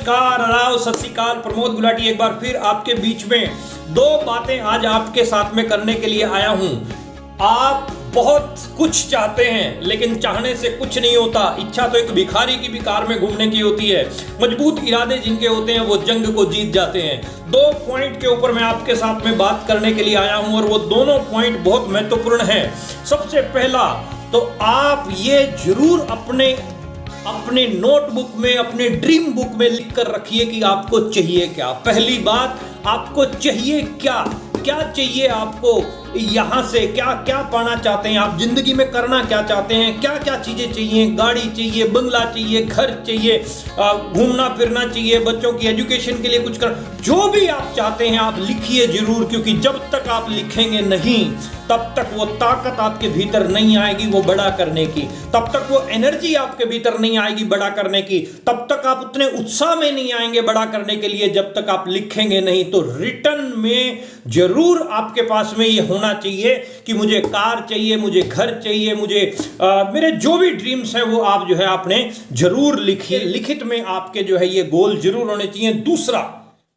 नमस्कार, आदाब, सत श्री अकाल। प्रमोद गुलाटी एक बार फिर आपके बीच में दो बातें आज आपके साथ में करने के लिए आया हूं। आप बहुत कुछ चाहते हैं लेकिन चाहने से कुछ नहीं होता। इच्छा तो एक भिखारी की भी कार में घूमने की होती है। मजबूत इरादे जिनके होते हैं वो जंग को जीत जाते हैं। दो पॉइंट के ऊपर मैं आपके साथ में बात करने के लिए आया हूं और वो दोनों पॉइंट बहुत महत्वपूर्ण हैं। सबसे पहला तो आप ये जरूर अपने नोटबुक में, अपने ड्रीम बुक में लिख कर रखिए कि आपको चाहिए क्या। पहली बात, आपको चाहिए क्या, क्या चाहिए आपको यहां से, क्या क्या पाना चाहते हैं आप, जिंदगी में करना क्या चाहते हैं, क्या क्या चीजें चाहिए। गाड़ी चाहिए, बंगला चाहिए, घर चाहिए, घूमना फिरना चाहिए, बच्चों की एजुकेशन के लिए कुछ कर, जो भी आप चाहते हैं आप लिखिए जरूर। क्योंकि जब तक आप लिखेंगे नहीं तब तक वो ताकत आपके भीतर नहीं आएगी वो बड़ा करने की, तब तक वो एनर्जी आपके भीतर नहीं आएगी बड़ा करने की, तब तक आप उतने उत्साह में नहीं आएंगे बड़ा करने के लिए जब तक आप लिखेंगे नहीं। तो रिटर्न में जरूर आपके पास में ये होना चाहिए कि मुझे कार चाहिए, मुझे घर चाहिए, मुझे मेरे जो भी ड्रीम्स हैं वो आप जो है आपने जरूर लिखिए। लिखित में आपके जो है ये गोल जरूर होने चाहिए। दूसरा,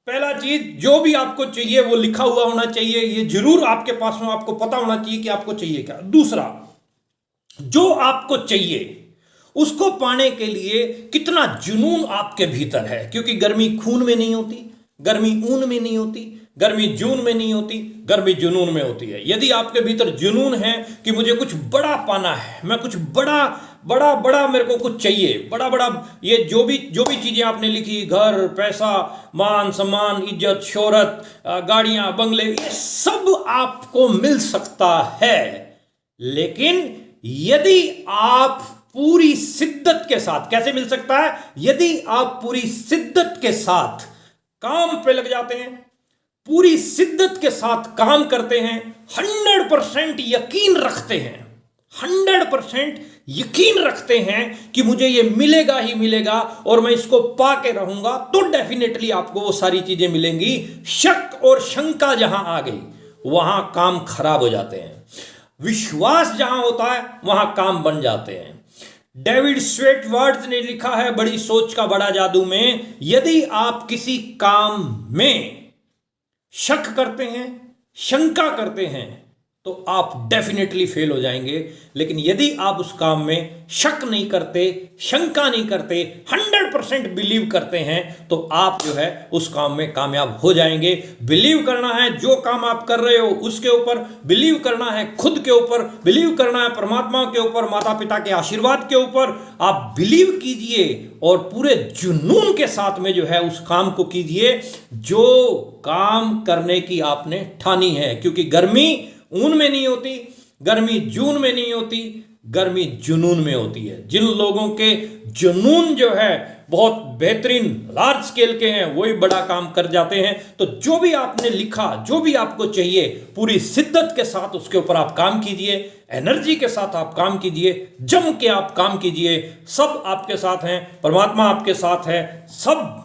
पहला चीज जो भी आपको चाहिए वो लिखा हुआ होना चाहिए, ये जरूर आपके पास में, आपको पता होना चाहिए कि आपको चाहिए क्या। दूसरा, जो आपको चाहिए उसको पाने के लिए कितना जुनून आपके भीतर है। क्योंकि गर्मी खून में नहीं होती, गर्मी ऊन में नहीं होती, गर्मी जून में नहीं होती, गर्मी जुनून में होती है। यदि आपके भीतर जुनून है कि मुझे कुछ बड़ा पाना है, मैं कुछ बड़ा मेरे को कुछ चाहिए, बड़ा ये जो भी चीजें आपने लिखी, घर, पैसा, मान सम्मान, इज्जत, शोहरत, गाड़ियां, बंगले, ये सब आपको मिल सकता है। लेकिन यदि आप पूरी शिद्दत के साथ, कैसे मिल सकता है, यदि आप पूरी शिद्दत के साथ काम पे लग जाते हैं, पूरी शिद्दत के साथ काम करते हैं, 100% यकीन रखते हैं, 100% यकीन रखते हैं कि मुझे ये मिलेगा ही मिलेगा और मैं इसको पाके रहूंगा, तो डेफिनेटली आपको वो सारी चीजें मिलेंगी। शक और शंका जहां आ गई वहां काम खराब हो जाते हैं। विश्वास जहां होता है वहां काम बन जाते हैं। डेविड स्वेटवर्थ ने लिखा है बड़ी सोच का बड़ा जादू में, यदि आप किसी काम में शक करते हैं, शंका करते हैं, तो आप डेफिनेटली फेल हो जाएंगे। लेकिन यदि आप उस काम में शक नहीं करते, शंका नहीं करते, 100% बिलीव करते हैं, तो आप जो है उस काम में कामयाब हो जाएंगे। बिलीव करना है जो काम आप कर रहे हो उसके ऊपर, बिलीव करना है खुद के ऊपर, बिलीव करना है परमात्मा के ऊपर, माता पिता के आशीर्वाद के ऊपर। आप बिलीव कीजिए और पूरे जुनून के साथ में जो है उस काम को कीजिए जो काम करने की आपने ठानी है। क्योंकि गर्मी ऊन में नहीं होती, गर्मी जून में नहीं होती, गर्मी जुनून में होती है। जिन लोगों के जुनून जो है बहुत बेहतरीन लार्ज स्केल के हैं वही बड़ा काम कर जाते हैं। तो जो भी आपने लिखा, जो भी आपको चाहिए, पूरी शिद्दत के साथ उसके ऊपर आप काम कीजिए, एनर्जी के साथ आप काम कीजिए, जम के आप काम कीजिए। सब आपके साथ हैं, परमात्मा आपके साथ है, सब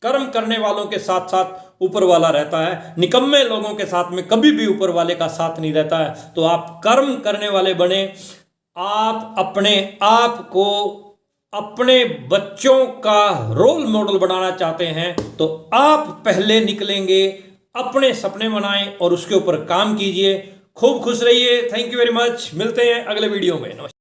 कर्म करने वालों के साथ साथ ऊपर वाला रहता है। निकम्मे लोगों के साथ में कभी भी ऊपर वाले का साथ नहीं रहता है। तो आप कर्म करने वाले बने। आप अपने आप को अपने बच्चों का रोल मॉडल बनाना चाहते हैं तो आप पहले निकलेंगे, अपने सपने बनाएं और उसके ऊपर काम कीजिए। खूब खुश रहिए। Thank you very much. मिलते हैं अगले वीडियो में। नमस्कार।